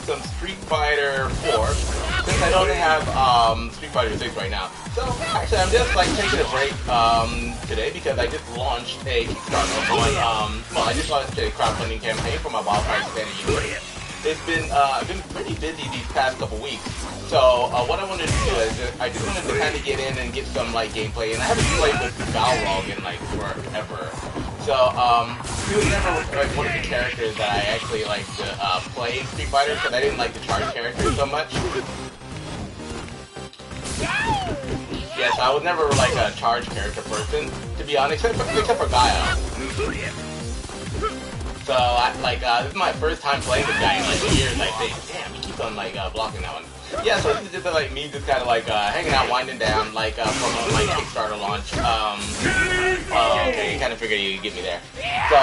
some Street Fighter 4 since I don't have Street Fighter 6 right now. So actually, I'm just like taking a break today because I just launched a Kickstarter on I just launched a crowdfunding campaign for my WildFIRE Game. It's been I've been pretty busy these past couple weeks. So what I wanted to do is I just wanted to kind of get in and get some like gameplay, and I haven't played with Balrog in like forever. So he was never like one of the characters that I actually like to play Street Fighter because I didn't like the charge characters so much. Yes, I was never like a charge character person, to be honest, except for Gaia. So this is my first time playing this guy in like years. I think, damn, he keeps on like blocking that one. Yeah, so this is just like me, just kind of like hanging out, winding down, like from my Kickstarter launch. Okay, you kind of figured you'd get me there. So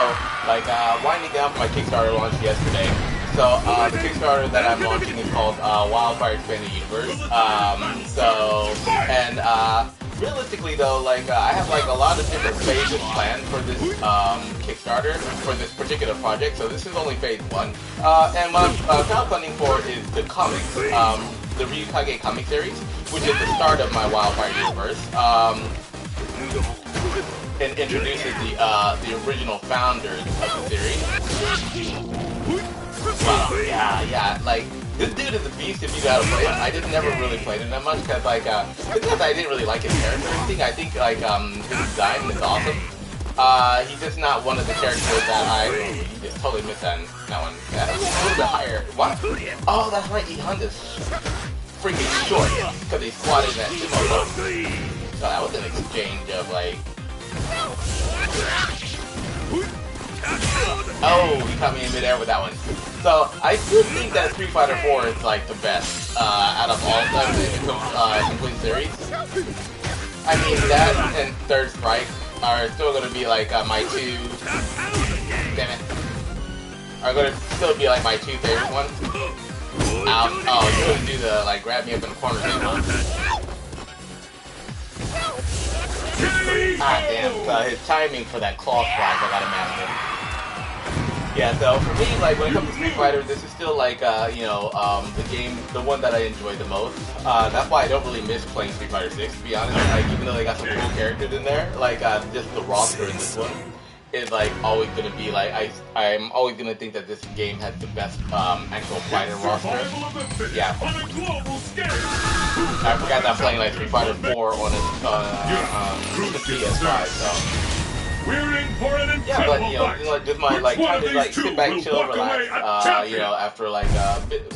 like winding down from my Kickstarter launch yesterday. So the Kickstarter that I'm launching is called WildFIRE Universe. Realistically though, like I have like a lot of different phases planned for this Kickstarter for this particular project. So this is only phase 1, and what I'm crowdfunding for is the comics, the Ryukage comic series, which is the start of my WildFIRE universe. And introduces the original founders of the series. Wow, yeah, like. This dude is a beast if you know how to play him. I just never really played him that much because because I didn't really like his character or anything. I think like his design is awesome. He's just not one of the characters that you just totally missed that one. That's a little bit higher. What? Oh, that's right. Honda's freaking short because he squatted that sumo. So that was an exchange of like. Oh, he caught me in midair with that one. So I still think that Street Fighter 4 is like the best out of all of them in the complete series. I mean, that and Third Strike are still going to be like my two. Damn it. Are going to still be like my two favorite ones. Oh, you're going to do the like grab me up in the corner thing, huh? Ah, damn. His timing for that claw strike, I gotta master. Yeah, so for me, like when it comes to Street Fighter, this is still like the one that I enjoy the most. That's why I don't really miss playing Street Fighter 6, to be honest. Like even though they got some cool characters in there, like just the roster in this one is like always gonna be like I'm always gonna think that this game has the best actual fighter roster. Yeah. I forgot that I'm playing like Street Fighter 4 on the PS5, so. Yeah, but just my like time to like sit back, chill, relax. After like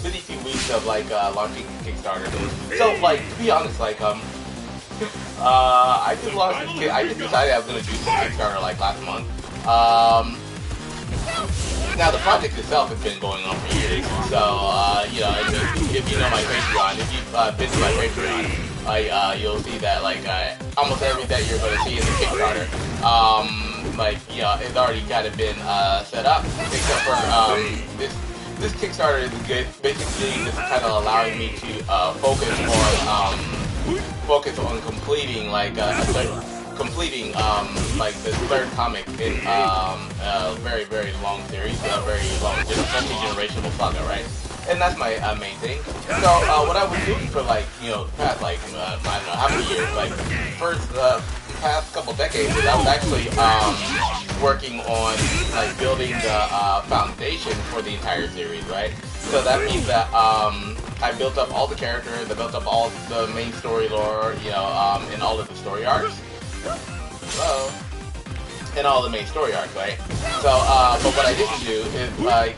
busy few weeks of like launching Kickstarter. So like to be honest, like I just launched this. I just decided I was gonna do some Kickstarter like last month. Now the project itself has been going on for years. So if you know my Patreon, if you've been to my Patreon, you'll see that like almost everything that you're gonna see in the Kickstarter. It's already kind of been set up, except for this Kickstarter is good. Basically, just kind of allowing me to focus on completing like the third comic in a very very long series, a very long multi-generational saga, right? And that's my main thing. So what I was doing for like past like I don't know how many years, like past couple decades, is I was actually working on like building the foundation for the entire series, right? So that means that I built up all the characters, I built up all the main story lore, in all of the story arcs. And all the main story arcs, right? So but what I didn't do is like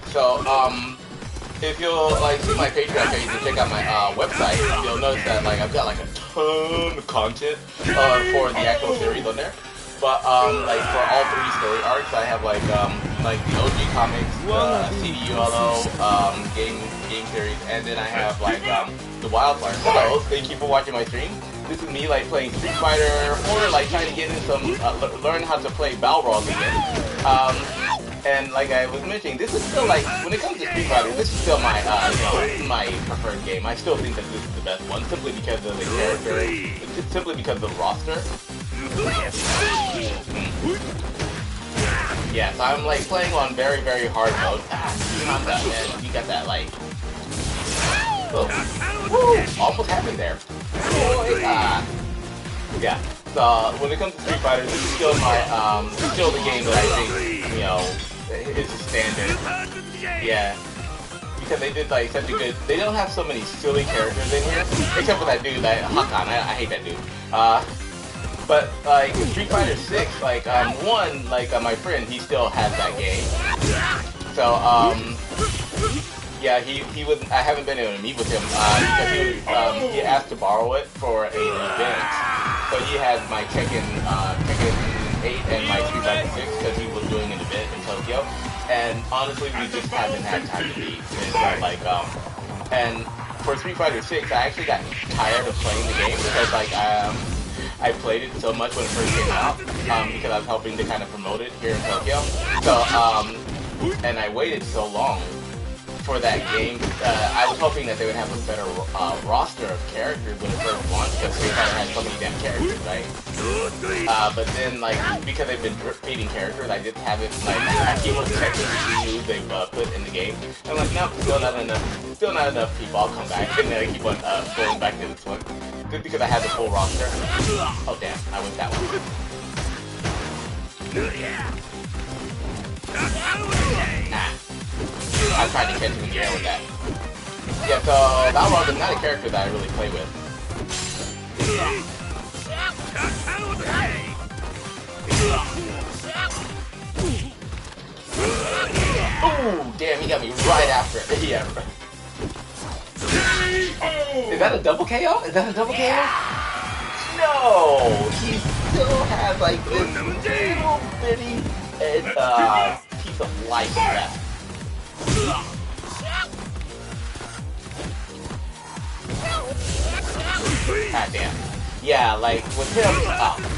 if you'll like see my Patreon page and check out my website, you'll notice that like I've got like a ton of content for the actual series on there. But like for all 3 story arcs, I have like the OG comics, CDULO, game series, and then I have like the WildFIRE. Hello, thank you for watching my stream. This is me like playing Street Fighter 4, like trying to get in some learn how to play Balrog again. And like I was mentioning, this is still like, when it comes to Street Fighter, this is still my my preferred game. I still think that this is the best one, simply because of the character, simply because of the roster. Yeah, so I'm like playing on very, very hard mode. You got that like Whoa. Woo! Almost happened there. Yeah. So when it comes to Street Fighter, this is still my still the game that I think, you know, is the standard. Yeah. Because they did like such a good. They don't have so many silly characters in here, except for that dude, that ARCANE. I hate that dude. But like Street Fighter 6, like one, like my friend, he still has that game. So yeah, he was. I haven't been able to meet with him because he asked to borrow it for an event. So he had my Tekken 8 and my Street Fighter 6 because he was doing an event in Tokyo. And honestly, we just haven't had time to meet. And so, like and for Street Fighter 6, I actually got tired of playing the game because like I played it so much when it first came out because I was helping to kind of promote it here in Tokyo. So and I waited so long for that game. I was hoping that they would have a better roster of characters when it first launched because Street Fighter had so many damn characters, right? But then, like, because they've been repeating characters, I just haven't, like, I keep on checking to see who they've put in the game. I'm like, no, still not enough people. I'll come back, and then I keep on going back to this one. Just because I have the full roster. Oh damn, I went that one. Nah. I tried to catch him in the air with that. Yeah, so Balrog is not a character that I really play with. Ooh, damn, he got me right after it. Yeah. Is that a double KO? Is that a double KO? No! He still has like this little bitty piece of life left. God damn. Yeah, like with him,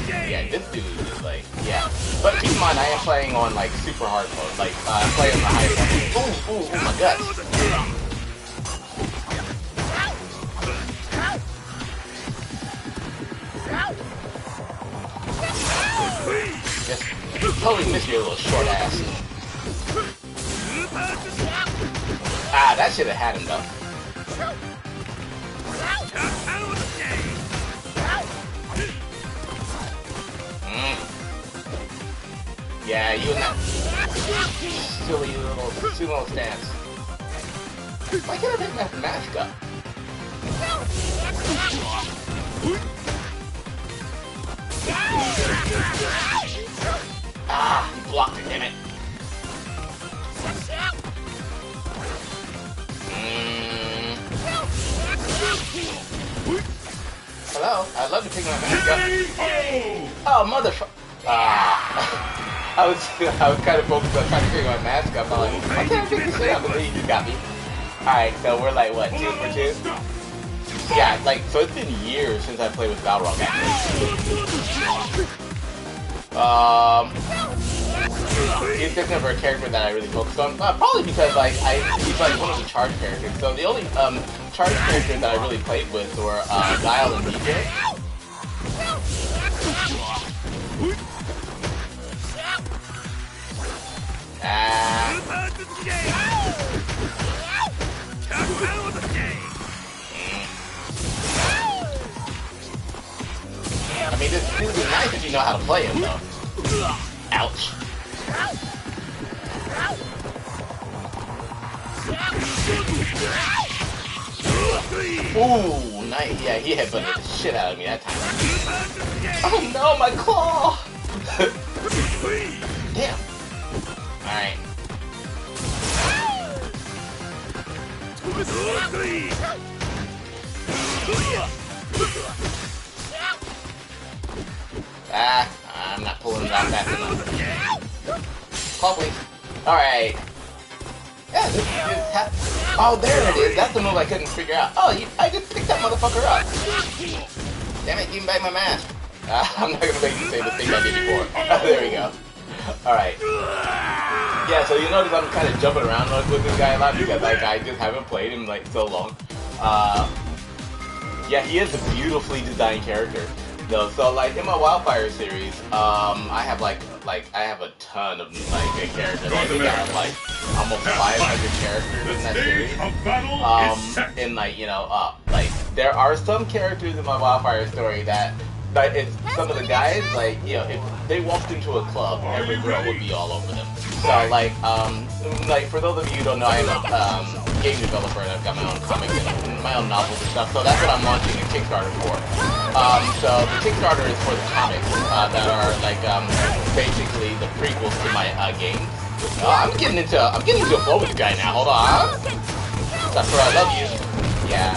yeah, this dude is like, yeah. But keep in mind, I am playing on like super hard mode, like I'm playing on the highest level. Ooh, my guts. Just totally missed your little short ass. That should have had him though. Yeah, you and that silly little sumo stance. Why can't I take that mask up? He blocked it, damn it. Hello? I'd love to pick my mask up. Oh, motherfucker. I was kind of focused on trying to pick my mask up. I'm like, why can't I pick this shit up? And then he just got me. Alright, so we're like, what, 2 for 2? Yeah, like, so it's been years since I played with Balrog, actually. He's just never a character that I really focused on. Probably because, like, he's like one of the charge characters. So the only charge characters that I really played with were Guile and DJ. I mean, this would be nice if you know how to play him, though. Ouch. Ooh, nice. Yeah, he headbutted the shit out of me that time. Oh no, my claw! Damn. Alright. I'm not pulling it out fast enough. Call, please. Alright. Yeah, this oh, there it is. That's the move I couldn't figure out. Oh, I just picked that motherfucker up. Damn it, give me back my mask. I'm not gonna make you say the thing I did before. There we go. Alright. Yeah, so you notice I'm kind of jumping around with this guy a lot because like I just haven't played him like so long. Yeah, he is a beautifully designed character. though. So like in my WildFIRE series, I have like like I have a ton of like characters. I think I have like almost 500 characters in that series. And like like there are some characters in my WildFIRE story that it's some of the guys like if they walked into a club, every girl would be all over them. So like for those of you who don't know, I am a game developer and I've got my own comics and my own novels and stuff. So that's what I'm launching a Kickstarter for. So the Kickstarter is for the comics that are like basically the prequels to my games. I'm getting into a flow with the guy now. Hold on. That's where I love you. Yeah.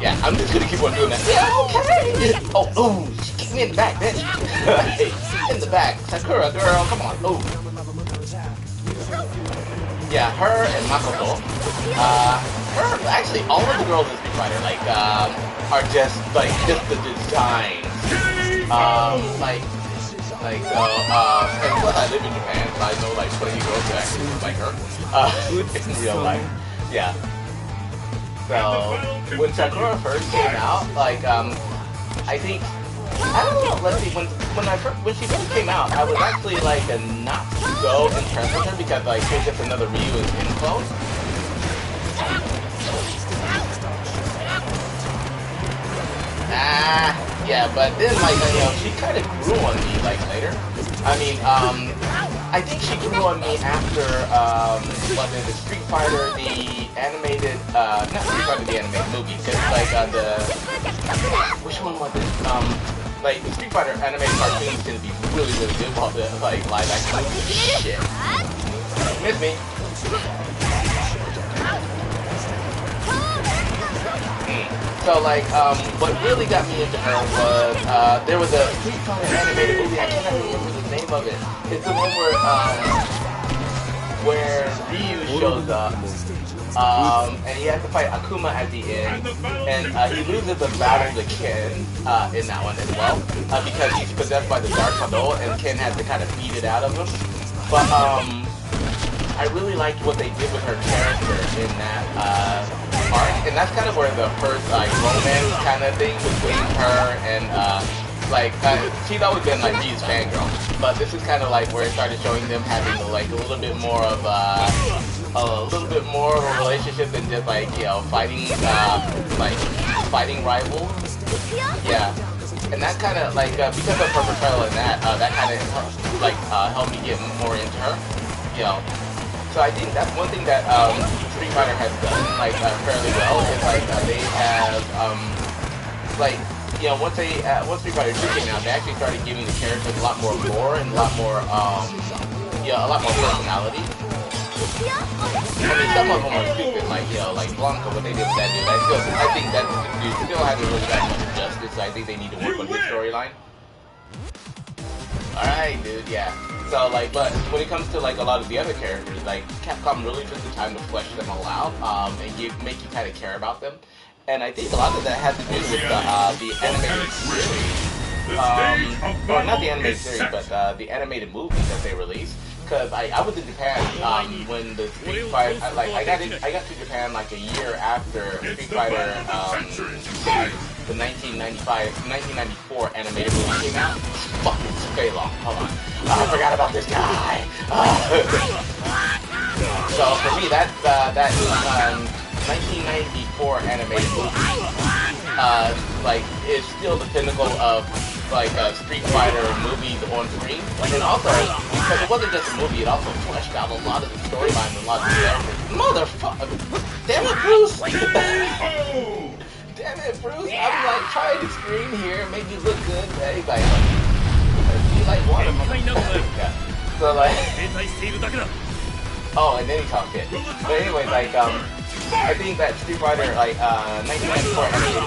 Yeah, I'm just gonna keep on doing that. Yeah, okay. Oh, she kicked me in the back, bitch. Hey, in the back. Sakura, girl, come on. Oh. Yeah, her and Makoto. Actually, all of the girls in Street Fighter, like, are just the designs. And plus I live in Japan, so I know, like, plenty of girls who actually look like her, in real life. Yeah. So, when Sakura first came out, like, I think, I don't know, let's see, when she first came out, I was actually, like, not so impressed with her because, like, she was just another Ryu in skin clothes. Yeah, but then, like, she kind of grew on me, like, later. I mean, I think she grew on me after, was it the Street Fighter, the animated, not Street Fighter, the animated movie, because, like, which one was it? Like, the Street Fighter animated cartoons tend to be really, really good, while the, like, live action movies, shit. Miss me. So, like, what really got me into her was, there was a Street Fighter animated movie, I cannot remember the name of it. It's the one where Ryu shows up, and he has to fight Akuma at the end, and he loses the battle to Ken in that one as well, because he's possessed by the Dark Soul, and Ken has to kind of beat it out of him. But, I really liked what they did with her character in that, arc, and that's kind of where the first, like, romance kind of thing between her and, she's always been, like, Ryu's fangirl, but this is kind of, like, where it started showing them having, like, a little bit more of a relationship than just, like, fighting, fighting rivals. Yeah. And that kind of, like, because of her portrayal in that, that kind of, like, helped me get more into her, So I think that's one thing that Street Fighter has done, like, fairly well, is, like, they have, once Street Fighter 2 came out, they actually started giving the characters a lot more lore and a lot more personality. I mean, some of them are stupid, like Blanca, what they did with that dude. I think that dude still hasn't really got much justice, so I think they need to work on his storyline. Alright, dude, yeah. So, like, but when it comes to, like, a lot of the other characters, like, Capcom really took the time to flesh them all out, and make you kind of care about them. And I think a lot of that had to do with the animated series, or not the animated series, but the animated movies that they released. Because I was in Japan when the Street Fighter, I got to Japan like a year after Street Fighter, the 1994 animated movie came out. Fuck, it's very long. Hold on. I forgot about this guy. So for me, that 1994 animated movie, is still the pinnacle of, like, Street Fighter movies on screen. And also, because it wasn't just a movie, it also fleshed out a lot of the storylines and a lot of the characters. Motherfucker! Damn it, Bruce! Damn it, Bruce! I'm, like, trying to scream here, make you look good, but he's like, you like water, motherfucker. Yeah. So, like, oh, and then he talked shit. But anyway, like, I think that Street Fighter, like, 1994 animated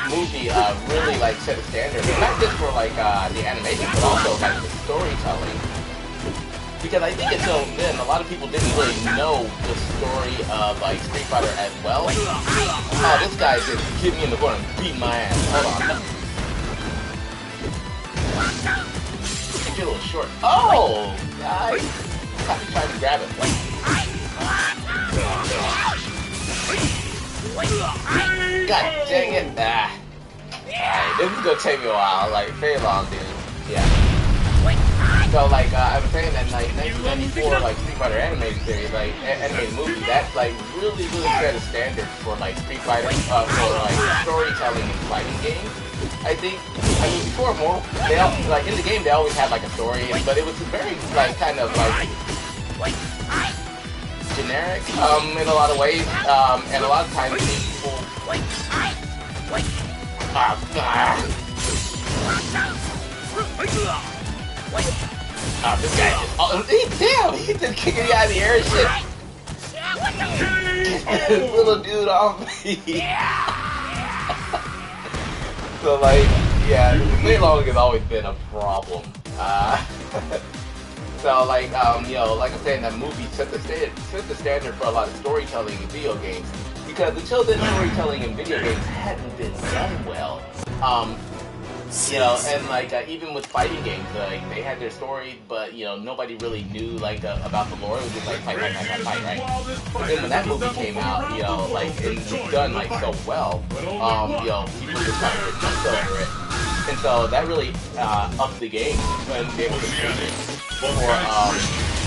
movie, really, like, set a standard. And not just for, like, the animation, but also, like, the storytelling. Because I think until then, a lot of people didn't really know the story of, like, Street Fighter as well. Oh, this guy just hit me in the corner and beat my ass. Hold on. Get a little short. Oh! Nice! I tried to grab it. God dang it! Alright, this is gonna take me a while, like, very long, dude. Yeah. So like I was saying that like 1994 like Street Fighter animated series, like animated movie, that like really set a standard for like Street Fighter for like storytelling and fighting games. I mean before more they all, like in the game they always had like a story, but it was very like kind of like generic in a lot of ways, and a lot of times people this guy just, damn, he just kicking me out of the air and shit. Get this little dude off me. So like, yeah, Fei Long has always been a problem. So like, you know, like I'm saying, that movie set the standard for a lot of storytelling in video games. Because until then, storytelling in video games hadn't been done well. You know, and like even with fighting games, like they had their story, but you know nobody really knew like about the lore. It was just like fight, right? But then when that movie came out, you know, like it was done like so well, you know, people just kind of jumped over it, and so that really upped the game when they were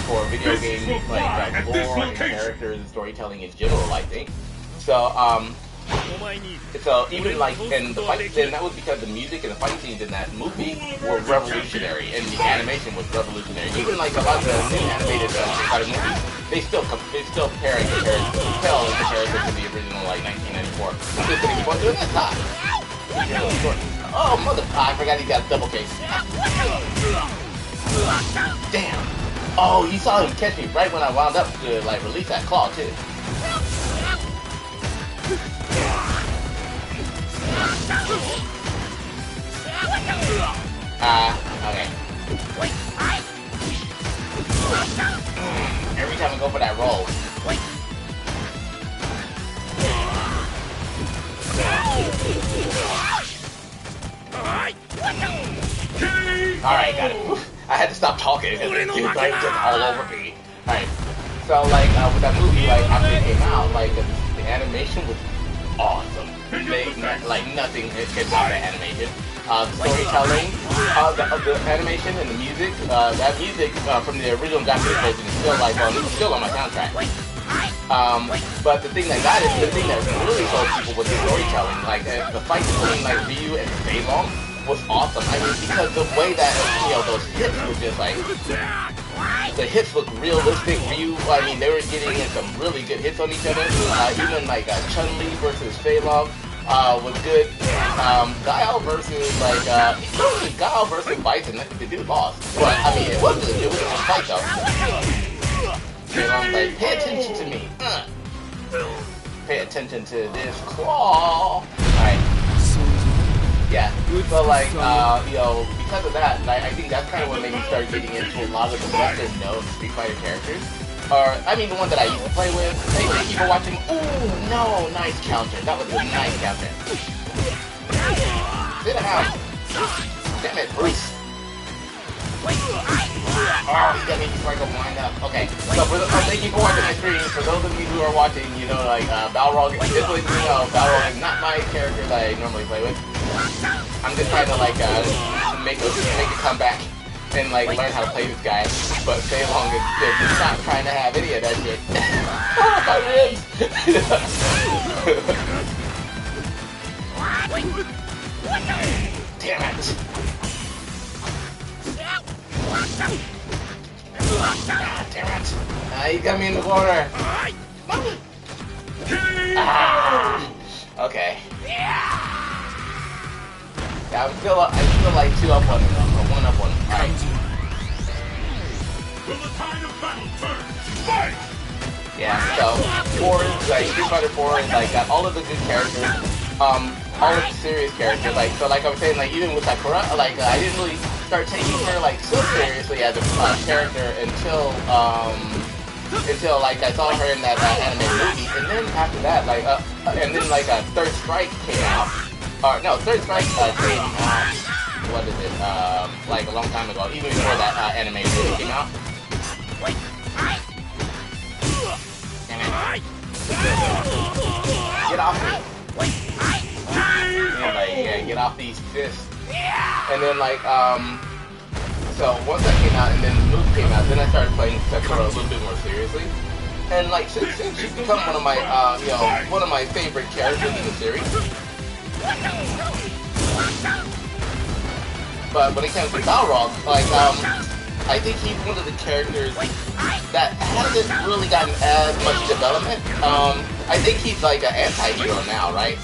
for video game like lore and characters and storytelling in general, I think. So so even like in the fight, then that was because the music and the fight scenes in that movie were revolutionary, and the animation was revolutionary. Even like a lot of the new animated Street Fighter movies, they still compare in comparison to the original like 1994. Just putting fun doing that time. Oh mother! I forgot he got a double case. Damn! Oh, you saw him catch me right when I wound up to like release that claw too. Okay. Every time I go for that roll. Alright, got it. I had to stop talking because it was just all over me. Alright. So like with that movie, like after it came out, like the animation was awesome. Like nothing can top that animation. Storytelling, the animation and the music. That music from the original Japanese version is still like still on my soundtrack. But the thing that got it, the thing that really sold people was the storytelling. Like the fight between like Ryu and Fei Long was awesome. I mean, because the way that you know those hits were just like. The hits look realistic. Ryu, I mean, they were getting in some really good hits on each other. Even like Chun-Li versus Fei Long was good. Guile versus like Guile versus Bison, the dude lost. But I mean, it was a good fight though. Fei Long's like, pay attention to me. Pay attention to this claw. Alright. Yeah, but like, you know, because of that, like, I think that's kind of what made me start getting into a lot of the lesser-known Street Fighter characters. Or, I mean, the ones that I used to play with. Hey, thank you for watching. Ooh, no, nice counter. That was a nice counter. Sit down. Damn it, Bruce. Oh, he got me before I go wind up. Okay, so thank you for watching my stream. For those of you who are watching, you know, like, Balrog, just like you know, Balrog is not my character that I normally play with. I'm just trying to like make a comeback and like learn how to play this guy, but Fei Long is not trying to have any of that shit. Oh, my ribs! Damn it! Ah, damn it! He got me in the corner. Ah, okay. Yeah, I'm still like 2 up on him, or 1 up on him. Alright. Yeah, so 4 is like Street Fighter 4 is like got all of the good characters, all of the serious characters. Like so, like I was saying, like even with Sakura, like I didn't really start taking her like so seriously as a character until like I saw her in that anime movie, and then after that, like and then like Third Strike came out. No, Third Strike came out, what is it, like a long time ago, even before that anime movie came out. Damn it. Get off me. Yeah, like, yeah, get off these fists. And then like, so once that came out and then the movie came out, then I started playing Sekiro a little bit more seriously. And like since she's become one of my one of my favorite characters in the series. But when it comes to Balrog, like I think he's one of the characters that hasn't really gotten as much development. I think he's like an anti-hero now, right?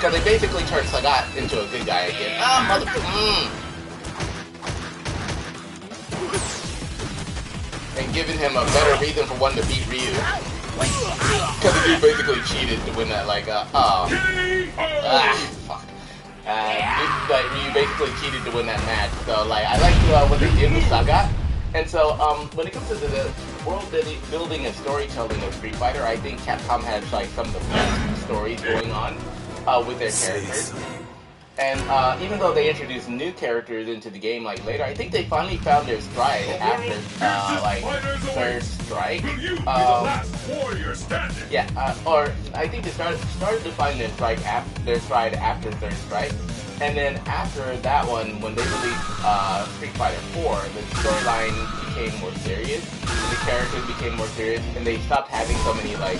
Because they basically turned Sagat into a good guy again. And giving him a better reason for wanting to beat Ryu. Because the dude basically cheated to win that, like, fuck. Ryu basically cheated to win that match. So, like, I like what they did with Sagat. And so, when it comes to the world building and storytelling of Street Fighter, I think Capcom has, like, some of the best stories going on with their characters. And even though they introduced new characters into the game like later, I think they finally found their stride after like Third Strike. Or I think they started to find their stride after Third Strike. And then after that one, when they released Street Fighter 4, the storyline became more serious, the characters became more serious, and they stopped having so many like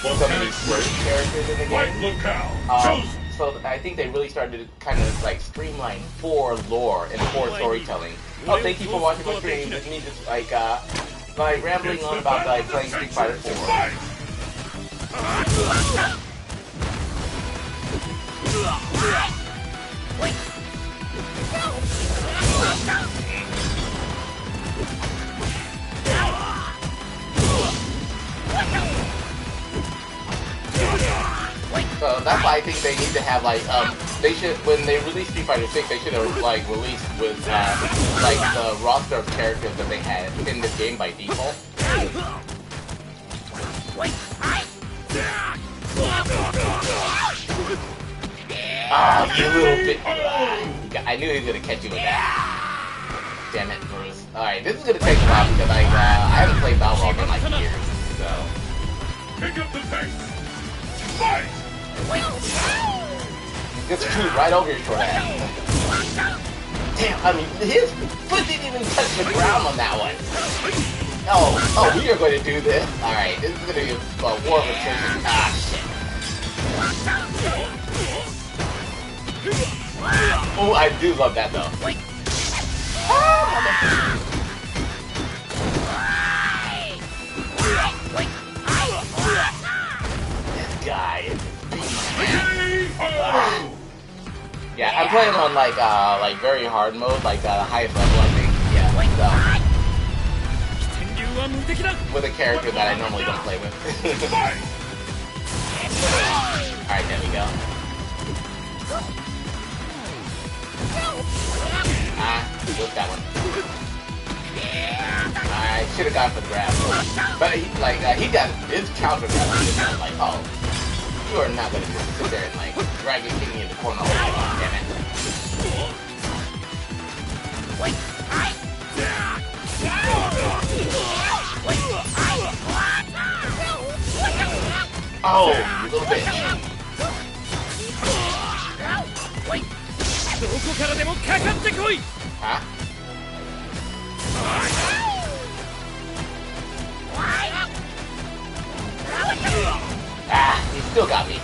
so many quirky characters in the game. So I think they really started to kind of like streamline 4 lore and 4 storytelling. Oh, thank you for watching my stream. With me just like rambling on about like playing Street Fighter 4. So that's why I think they need to have like they should, when they release Street Fighter 6, they should have like released with like the roster of characters that they had in this game by default. Ah, you little bit. I knew he was gonna catch you with that. Damn it, Bruce. Alright, this is gonna take a while because I haven't played Balrog in like years, so. Pick up the pace. Fight! Gets chewed right over your short ass. Damn, I mean, his foot didn't even touch the ground on that one. Oh, we are going to do this. Alright, this is going to be a war of attrition. Ah, shit. Oh, I do love that though. This guy is yeah, I'm playing on like very hard mode, like highest level I think. Yeah, so with a character that I normally don't play with. Alright, there we go. What's that one? I should have gone for the grab. But he got his counter grab. I'm like, oh, you are not gonna just sit there and like drag me, kick me in the corner all night long, damn it. Oh, you little bitch. Huh? Ah, he still got me.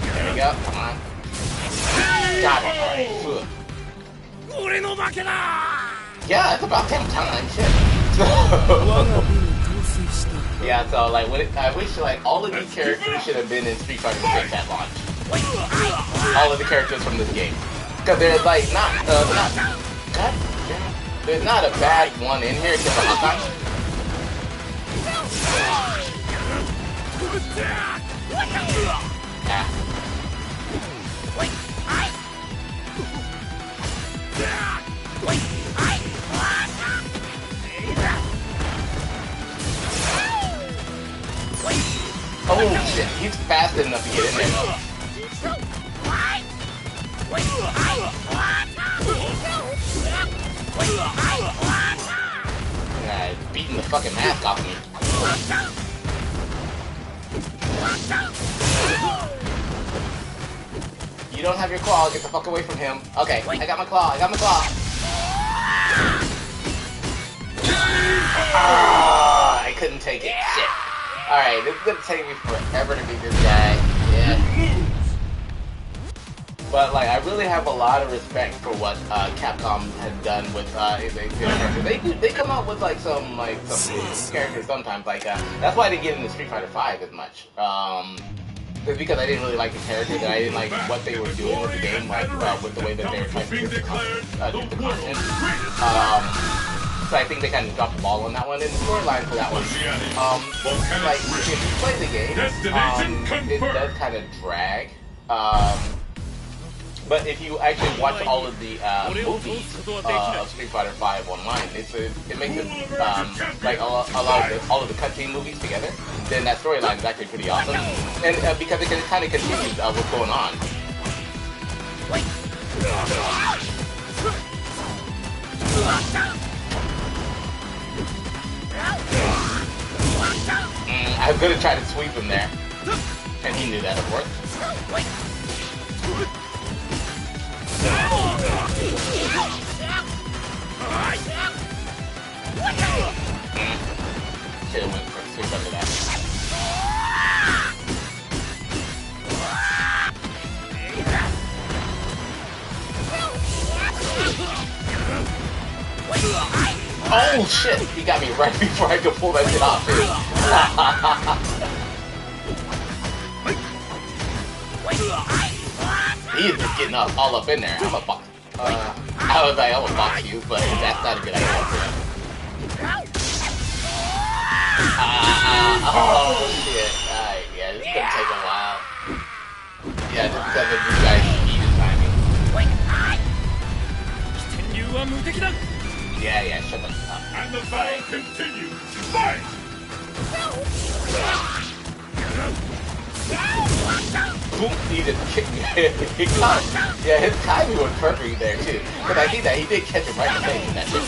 There we go, come on. Got it, alright. Yeah, it's about damn time, shit. Yeah, so like, I wish like all of these characters should have been in Street Fighter 6 at launch. All of the characters from this game, because they're like not, God damn, there's not a bad one in here except for ARCANE. Ah. Oh shit, he's fast enough to get in there though. Yeah, beating the fucking mask off me. don't have your claw, get the fuck away from him. Okay, I got my claw, I got my claw. I couldn't take it. Shit. Alright, this is gonna take me forever to beat this guy. Yeah. But like, I really have a lot of respect for what Capcom has done with they come out with like some characters sometimes. Like that's why I didn't get into Street Fighter V as much. It's because I didn't really like the characters and I didn't like what they were doing with the game, like with the way that they were trying to do the content. So I think they kind of dropped the ball on that one. And the storyline for that one, like if you play the game, it does kind of drag. But if you actually watch all of the movies of Street Fighter V online, it makes it like all of the cutscene movies together. Then that storyline is actually pretty awesome, and because it kind of continues what's going on. I was gonna try to sweep him there, and he knew that, of course. Should've went for a sweep under that. Oh shit! He got me right before I could pull that shit off, dude. He is just getting all up in there. I'm a box. I was like, I'm gonna box you, but that's not a good idea for him. Oh shit. Alright, yeah, this is gonna take a while. Yeah, just because of this guy's speed timing. Yeah, shut up. And the battle continues. Fight! He just kicked me. Yeah, his timing was perfect there too. But I think that he did catch him right in the face in that shit.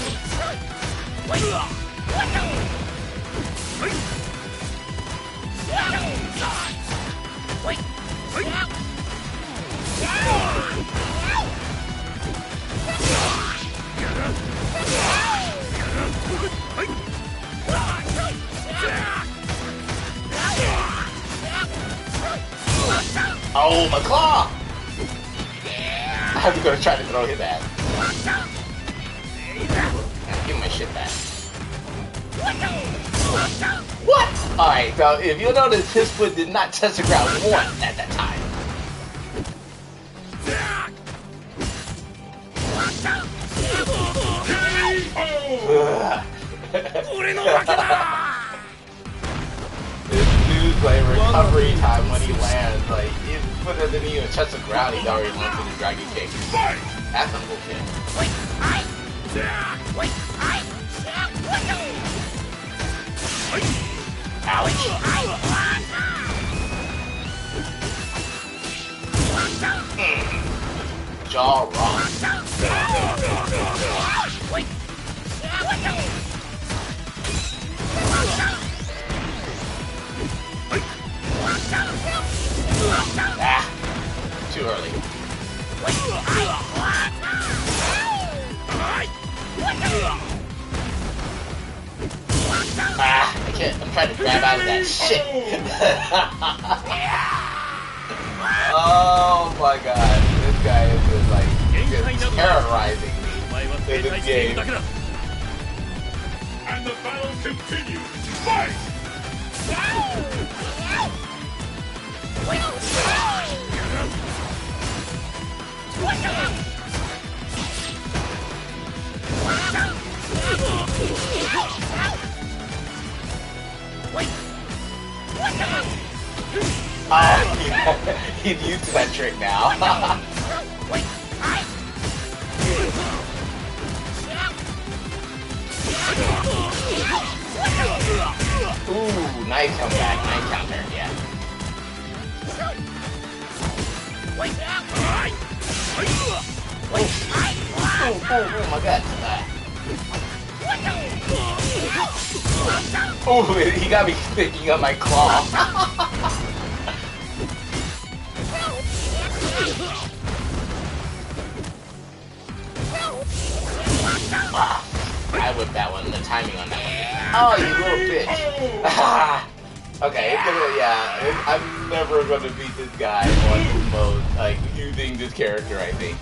Oh, my claw! I'm gonna try to throw his ass. Give my shit back. What? Alright, so if you'll notice, his foot did not touch the ground once at that time. This dude's like recovery time when he lands, like his foot doesn't even touch the ground, he's already launched the dragon kick. That's some bullshit. Ouch. Jaw rock. Ah, too early. Ah, I can't. I'm trying to grab out of that shit. Oh my god, this guy is just like just terrorizing me in this game. And the battle continues. Fight! Oh, he's used to that trick now. Ooh, nice comeback, nice counter, yeah. Oh my god. Oh, he got me picking up my claw. Ah, I whipped that one. The timing on that one. Oh, you little bitch. Okay, it's gonna, yeah, I'm never gonna beat this guy on this mode, like, using this character, I think.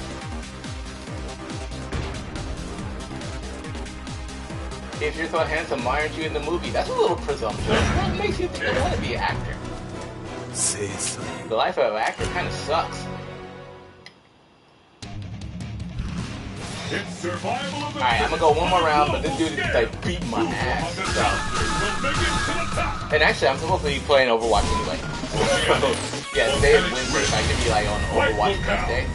If you're so handsome, why aren't you in the movie? That's a little presumptuous. What makes you think you want to be an actor? The life of an actor kind of sucks. Alright, I'm gonna go one more round, but this dude is like beating my ass. So. And actually, I'm supposed to be playing Overwatch anyway. Yeah, today is Wednesday, so I could be like on Overwatch Thursday.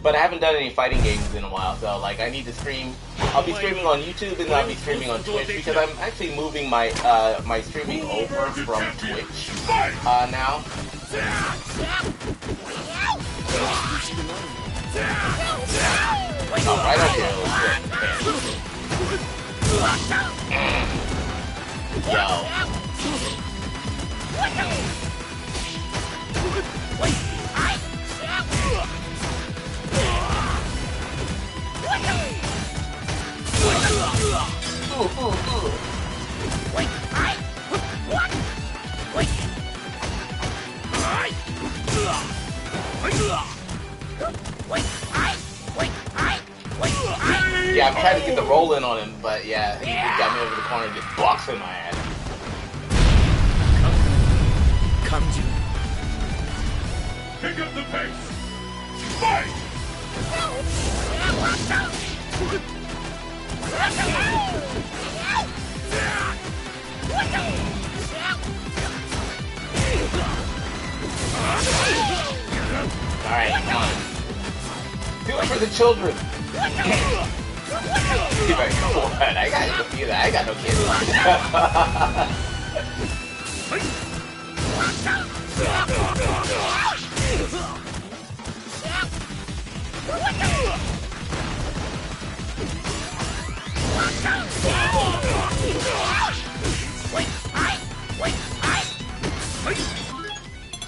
But I haven't done any fighting games in a while, so like I need to stream. I'll be streaming on YouTube and I'll be streaming on Twitch because I'm actually moving my my streaming over from Twitch now. Oh, right up here. Yo. Yeah, I'm trying to get the roll in on him, but yeah, he just got me over the corner and just boxing my ass. Pick up the pace. Fight! Alright, come on. Do it for the children. What? I got to feel that. I got no kids.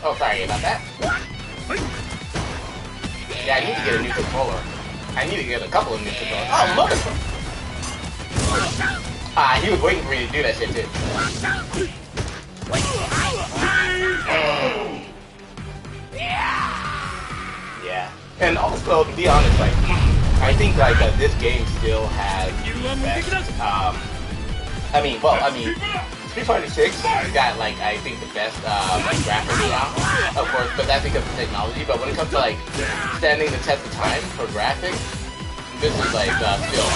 Oh, sorry about that. Yeah, I need to get a new controller. I need to get a couple of new controllers. Oh, motherfucker! Ah, he was waiting for me to do that shit, too. Yeah. And also, to be honest, like, I think, like, this game still has the best, Street Fighter 6 got, like, I think the best graphics now, of course, but that's because of technology. But when it comes to, like, standing the test of time for graphics, this is, like, still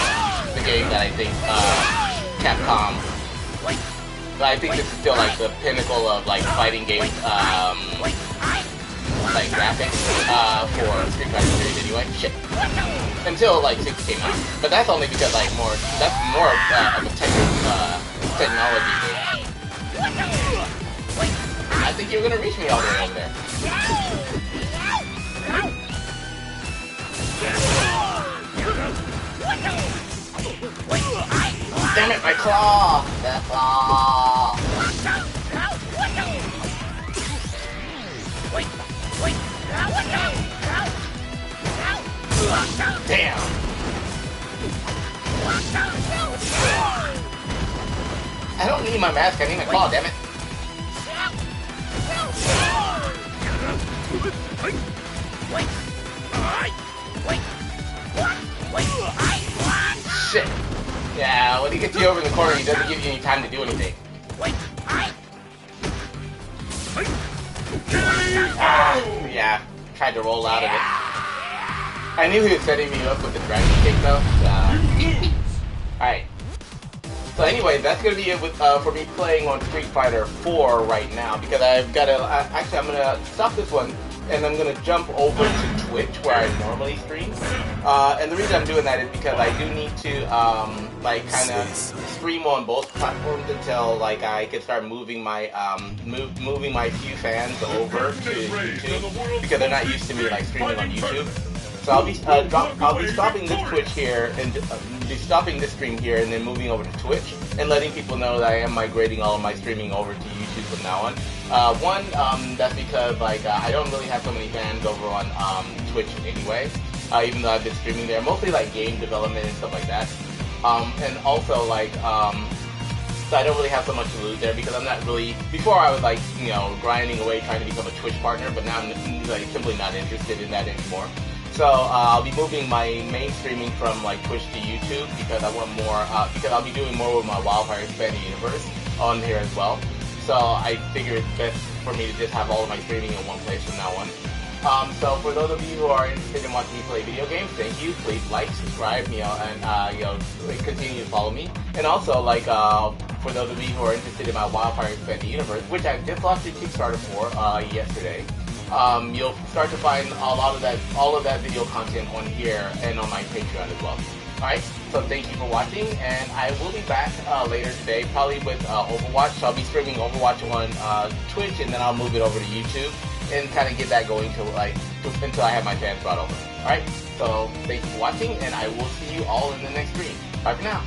the game that I think Capcom, I think this is still, like, the pinnacle of, like, fighting games, like, graphics for Street Fighter series anyway. Shit. Until, like, 6 came out. But that's only because, like, that's more of a technology game. I think you were gonna reach me all the way over there. Damn it, my claw! That claw! Damn! I don't need my mask, I need my claw, damn it! Shit! Yeah, when he gets you over in the corner, he doesn't give you any time to do anything. Yeah, tried to roll out of it. I knew he was setting me up with the dragon kick though. Alright. So anyway, that's gonna be it with, for me playing on Street Fighter 4 right now, because I've got to, actually I'm gonna stop this one, and I'm gonna jump over to Twitch, where I normally stream. And the reason I'm doing that is because I do need to, like, kind of stream on both platforms until, like, I can start moving my, moving my few fans over to YouTube, because they're not used to me, like, streaming on YouTube. So I'll be stopping this Twitch here and be stopping this stream here and then moving over to Twitch and letting people know that I am migrating all of my streaming over to YouTube from now on. One, that's because like I don't really have so many fans over on Twitch anyway. even though I've been streaming there, mostly like game development and stuff like that. And also like, so I don't really have so much to lose there because I'm not really, before I was like, you know, grinding away trying to become a Twitch partner, but now I'm like simply not interested in that anymore. So I'll be moving my main streaming from like Twitch to YouTube because I want more, because I'll be doing more with my WildFIRE Expanded Universe on here as well. So I figure it's best for me to just have all of my streaming in one place from now on. So for those of you who are interested in watching me play video games, thank you. Please like, subscribe, you know, and you know, continue to follow me. And also, like, for those of you who are interested in my WildFIRE Expanded Universe, which I just launched a Kickstarter for yesterday, you'll start to find all of that video content on here and on my Patreon as well. Alright, so thank you for watching, and I will be back later today, probably with Overwatch. So I'll be streaming Overwatch on Twitch, and then I'll move it over to YouTube and kind of get that going until I have my fans brought over. Alright, so thank you for watching, and I will see you all in the next stream. Bye for now.